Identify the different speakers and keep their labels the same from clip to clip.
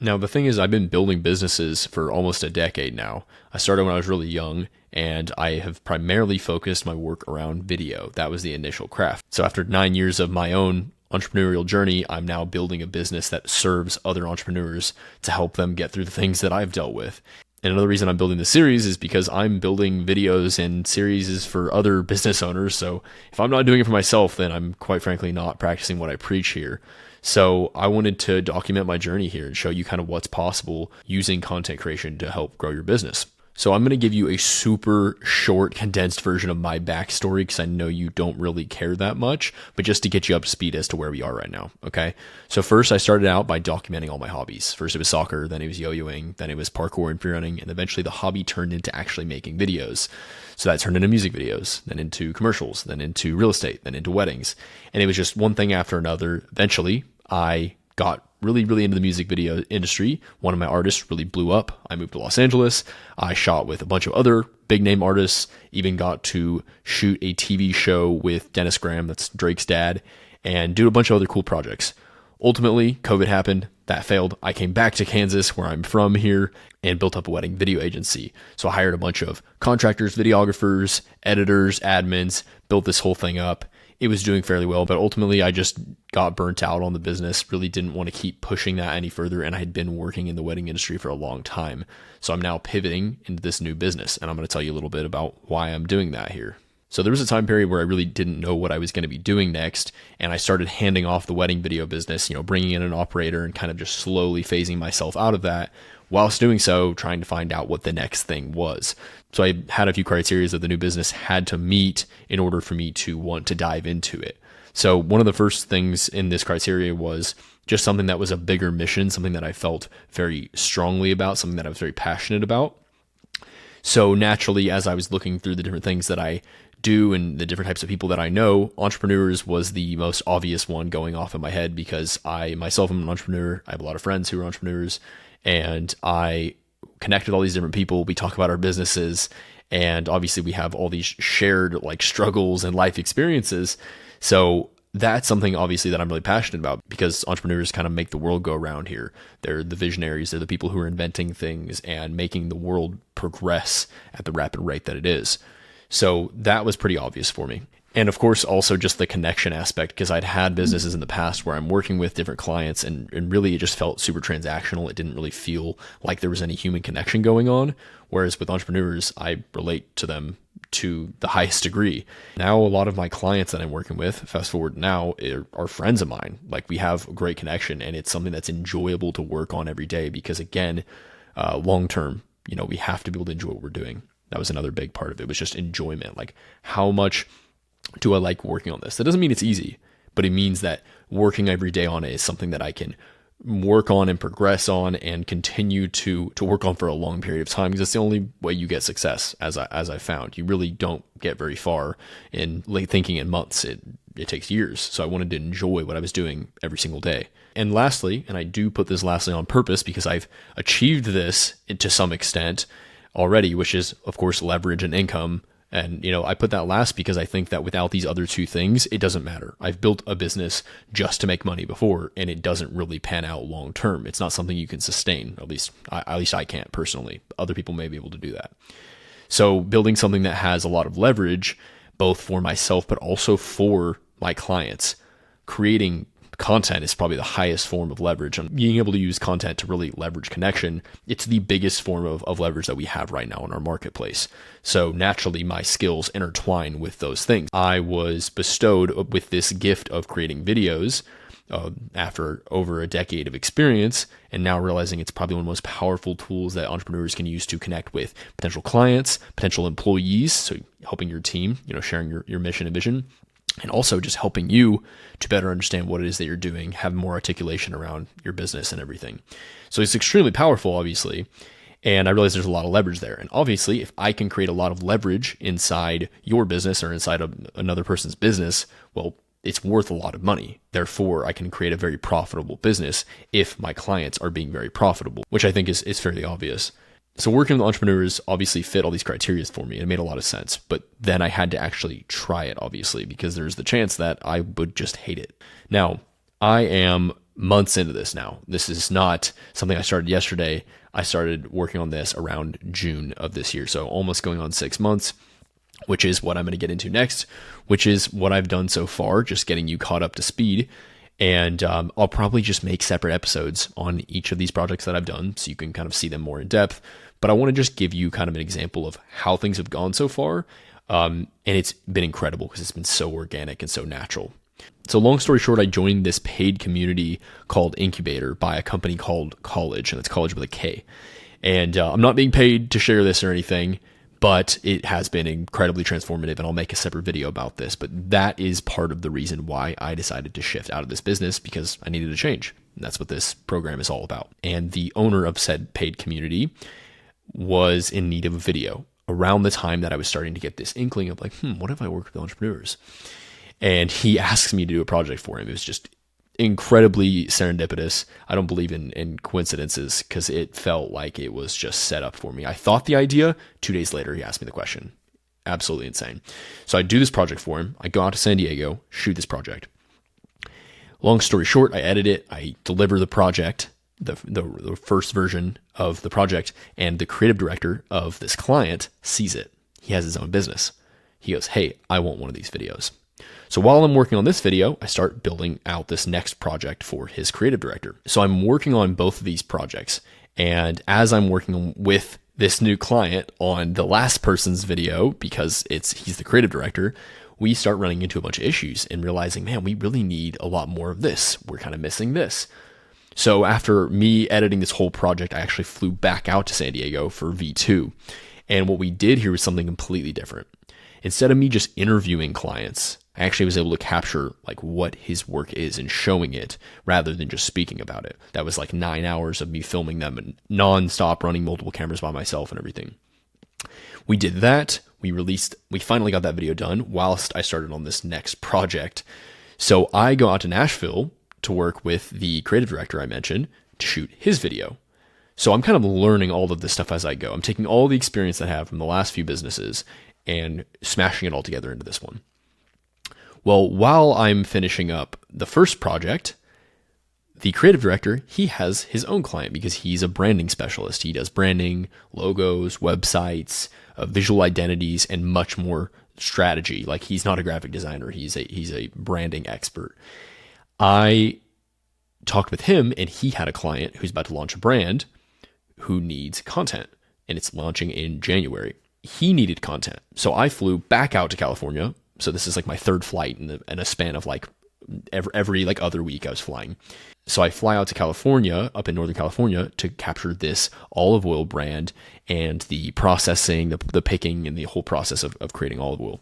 Speaker 1: Now, the thing is, I've been building businesses for almost a decade now. I started when I was really young, and I have primarily focused my work around video. That was the initial craft. So after 9 years of my own entrepreneurial journey, I'm now building a business that serves other entrepreneurs to help them get through the things that I've dealt with. And another reason I'm building this series is because I'm building videos and series for other business owners. So if I'm not doing it for myself, then I'm quite frankly not practicing what I preach here. So I wanted to document my journey here and show you kind of what's possible using content creation to help grow your business. So I'm going to give you a super short, condensed version of my backstory because I know you don't really care that much, but just to get you up to speed as to where we are right now. Okay. So first I started out by documenting all my hobbies. First it was soccer, then it was yo-yoing, then it was parkour and free running, and eventually the hobby turned into actually making videos. So that turned into music videos, then into commercials, then into real estate, then into weddings. And it was just one thing after another. Eventually I got really into the music video industry. One of my artists really blew up. I moved to Los Angeles. I shot with a bunch of other big name artists, even got to shoot a TV show with Dennis Graham, that's Drake's dad, and do a bunch of other cool projects. Ultimately, COVID happened. That failed. I came back to Kansas, where I'm from here, and built up a wedding video agency. So I hired a bunch of contractors, videographers, editors, admins, built this whole thing up. It was doing fairly well, but ultimately I just got burnt out on the business, really didn't want to keep pushing that any further, and I had been working in the wedding industry for a long time. So I'm now pivoting into this new business, and I'm going to tell you a little bit about why I'm doing that here. So there was a time period where I really didn't know what I was going to be doing next, and I started handing off the wedding video business, bringing in an operator and kind of just slowly phasing myself out of that, whilst doing so, trying to find out what the next thing was. So I had a few criteria that the new business had to meet in order for me to want to dive into it. So one of the first things in this criteria was just something that was a bigger mission, something that I felt very strongly about, something that I was very passionate about. So naturally, as I was looking through the different things that I do and the different types of people that I know, entrepreneurs was the most obvious one going off in my head because I myself am an entrepreneur. I have a lot of friends who are entrepreneurs, and I connect with all these different people. We talk about our businesses, and obviously we have all these shared struggles and life experiences. So that's something obviously that I'm really passionate about because entrepreneurs kind of make the world go around here. They're the visionaries. They're the people who are inventing things and making the world progress at the rapid rate that it is. So that was pretty obvious for me. And of course, also just the connection aspect, because I'd had businesses in the past where I'm working with different clients and really it just felt super transactional. It didn't really feel like there was any human connection going on. Whereas with entrepreneurs, I relate to them to the highest degree. Now, a lot of my clients that I'm working with, fast forward now, are friends of mine. We have a great connection, and it's something that's enjoyable to work on every day because again, long term, we have to be able to enjoy what we're doing. That was another big part of it, was just enjoyment. How much do I like working on this? That doesn't mean it's easy, but it means that working every day on it is something that I can work on and progress on and continue to work on for a long period of time, because it's the only way you get success, as I found. You really don't get very far in thinking in months. It takes years. So I wanted to enjoy what I was doing every single day. And lastly, and I do put this lastly on purpose because I've achieved this to some extent already, which is of course leverage and income. And, I put that last because I think that without these other two things, it doesn't matter. I've built a business just to make money before, and it doesn't really pan out long term. It's not something you can sustain. At least I can't personally. Other people may be able to do that. So building something that has a lot of leverage, both for myself, but also for my clients, creating content is probably the highest form of leverage. And being able to use content to really leverage connection, it's the biggest form of leverage that we have right now in our marketplace. So naturally, my skills intertwine with those things. I was bestowed with this gift of creating videos after over a decade of experience, and now realizing it's probably one of the most powerful tools that entrepreneurs can use to connect with potential clients, potential employees, so helping your team, sharing your mission and vision, and also just helping you to better understand what it is that you're doing, have more articulation around your business and everything. So it's extremely powerful, obviously. And I realize there's a lot of leverage there. And obviously, if I can create a lot of leverage inside your business or inside of another person's business, well, it's worth a lot of money. Therefore, I can create a very profitable business if my clients are being very profitable, which I think is fairly obvious. So working with entrepreneurs obviously fit all these criteria for me. It made a lot of sense, but then I had to actually try it, obviously, because there's the chance that I would just hate it. Now, I am months into this now. This is not something I started yesterday. I started working on this around June of this year. So almost going on 6 months, which is what I'm going to get into next, which is what I've done so far, just getting you caught up to speed. And I'll probably just make separate episodes on each of these projects that I've done so you can kind of see them more in depth. But I want to just give you kind of an example of how things have gone so far. And it's been incredible because it's been so organic and so natural. So long story short, I joined this paid community called Incubator by a company called College, and it's College with a K. And I'm not being paid to share this or anything, but it has been incredibly transformative, and I'll make a separate video about this. But that is part of the reason why I decided to shift out of this business, because I needed a change. And that's what this program is all about. And the owner of said paid community was in need of a video around the time that I was starting to get this inkling of like, what if I work with entrepreneurs? And he asked me to do a project for him. It was just incredibly serendipitous. I don't believe in coincidences because it felt like it was just set up for me. I thought the idea. 2 days later, he asked me the question. Absolutely insane. So I do this project for him. I go out to San Diego, shoot this project. Long story short, I edit it. I deliver the project, the first version of the project, and the creative director of this client sees it. He has his own business. He goes, hey, I want one of these videos. So while I'm working on this video, I start building out this next project for his creative director. So I'm working on both of these projects. And as I'm working with this new client on the last person's video, because he's the creative director, we start running into a bunch of issues and realizing, man, we really need a lot more of this. We're kind of missing this. So after me editing this whole project, I actually flew back out to San Diego for V2. And what we did here was something completely different. Instead of me just interviewing clients, I actually was able to capture like what his work is and showing it rather than just speaking about it. That was like 9 hours of me filming them and nonstop running multiple cameras by myself and everything. We did that. We finally got that video done whilst I started on this next project. So I go out to Nashville to work with the creative director I mentioned to shoot his video. So I'm kind of learning all of this stuff as I go. I'm taking all the experience I have from the last few businesses and smashing it all together into this one. Well, while I'm finishing up the first project, the creative director, he has his own client because he's a branding specialist. He does branding, logos, websites, visual identities, and much more strategy. Like he's not a graphic designer. He's a branding expert. I talked with him and he had a client who's about to launch a brand who needs content, and it's launching in January. He needed content. So I flew back out to California. So this is like my third flight in a span of like every like other week I was flying. So I fly out to California, up in Northern California, to capture this olive oil brand and the processing, the picking, and the whole process of creating olive oil.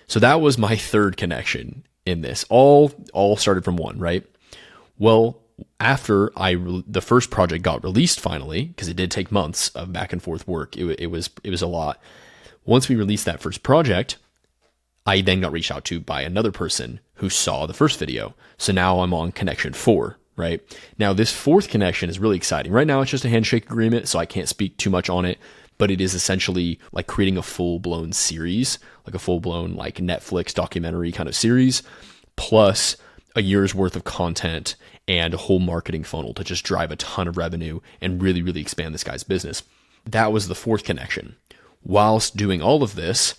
Speaker 1: So that was my third connection in this. All started from one, right? Well, after the first project got released finally, because it did take months of back and forth work, it was a lot. Once we released that first project, I then got reached out to by another person who saw the first video. So now I'm on connection 4, right? Now this fourth connection is really exciting. Right now it's just a handshake agreement, so I can't speak too much on it, but it is essentially like creating a full-blown series, like a full-blown like Netflix documentary kind of series, plus a year's worth of content and a whole marketing funnel to just drive a ton of revenue and really, really expand this guy's business. That was the fourth connection. Whilst doing all of this,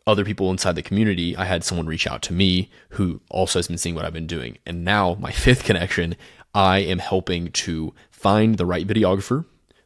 Speaker 1: other people inside the community, I had someone reach out to me who also has been seeing what I've been doing. And now my fifth connection, I am helping to find the right videographer,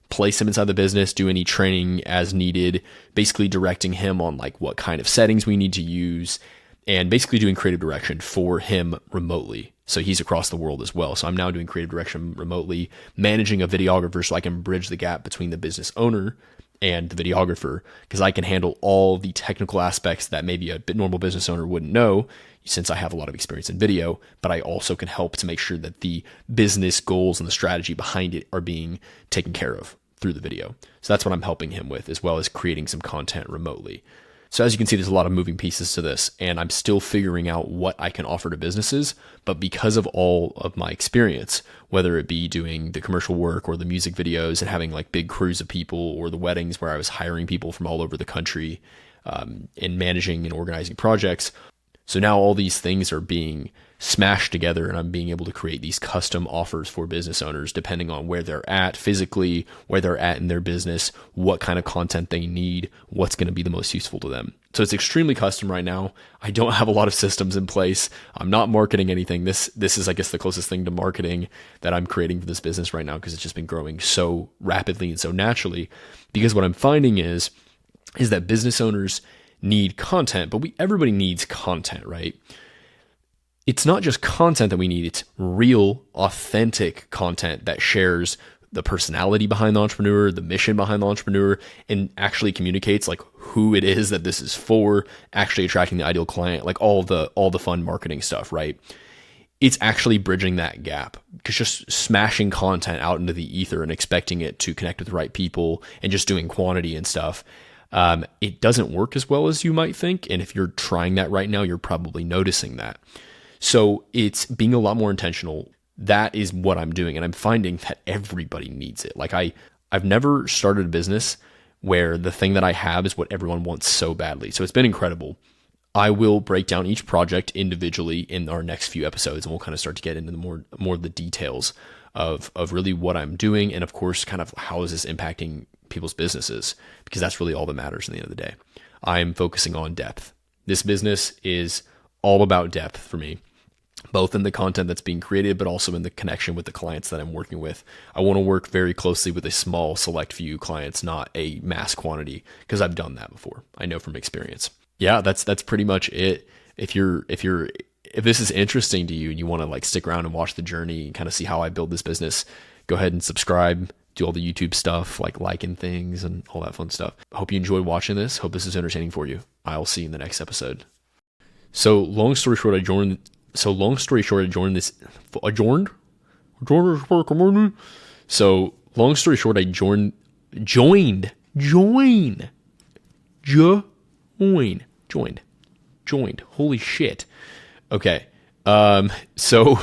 Speaker 1: place him inside the business, do any training as needed, basically directing him on like what kind of settings we need to use, and basically doing creative direction for him remotely. So he's across the world as well. So I'm now doing creative direction remotely, managing a videographer so I can bridge the gap between the business owner and the videographer, because I can handle all the technical aspects that maybe a normal business owner wouldn't know, since I have a lot of experience in video, but I also can help to make sure that the business goals and the strategy behind it are being taken care of through the video. So that's what I'm helping him with, as well as creating some content remotely. So as you can see, there's a lot of moving pieces to this, and I'm still figuring out what I can offer to businesses. But because of all of my experience, whether it be doing the commercial work or the music videos and having like big crews of people, or the weddings where I was hiring people from all over the country, and managing and organizing projects, So now all these things are being smashed together, and I'm being able to create these custom offers for business owners depending on where they're at physically, where they're at in their business, what kind of content they need, what's going to be the most useful to them. So it's extremely custom right now. I don't have a lot of systems in place. I'm not marketing anything. This is, I guess, the closest thing to marketing that I'm creating for this business right now, because it's just been growing so rapidly and so naturally. Because what I'm finding is that business owners need content, but everybody needs content, right? It's not just content that we need, it's real, authentic content that shares the personality behind the entrepreneur, the mission behind the entrepreneur, and actually communicates like who it is that this is for, actually attracting the ideal client, like all the fun marketing stuff, right? It's actually bridging that gap, because just smashing content out into the ether and expecting it to connect with the right people and just doing quantity and stuff, it doesn't work as well as you might think. And if you're trying that right now, you're probably noticing that. So it's being a lot more intentional. That is what I'm doing. And I'm finding that everybody needs it. Like I've never started a business where the thing that I have is what everyone wants so badly. So it's been incredible. I will break down each project individually in our next few episodes, and we'll kind of start to get into the more of the details of really what I'm doing. And of course, kind of how is this impacting people's businesses, because that's really all that matters in the end of the day. I'm focusing on depth. This business is all about depth for me, both in the content that's being created, but also in the connection with the clients that I'm working with. I want to work very closely with a small select few clients, not a mass quantity, because I've done that before. I know from experience. Yeah, that's pretty much it. If this is interesting to you and you want to like stick around and watch the journey and kind of see how I build this business, go ahead and subscribe, do all the YouTube stuff, like liking things and all that fun stuff. Hope you enjoyed watching this. Hope this is entertaining for you. I'll see you in the next episode. So long story short, I joined this. So long story short, I joined. Holy shit. Okay. So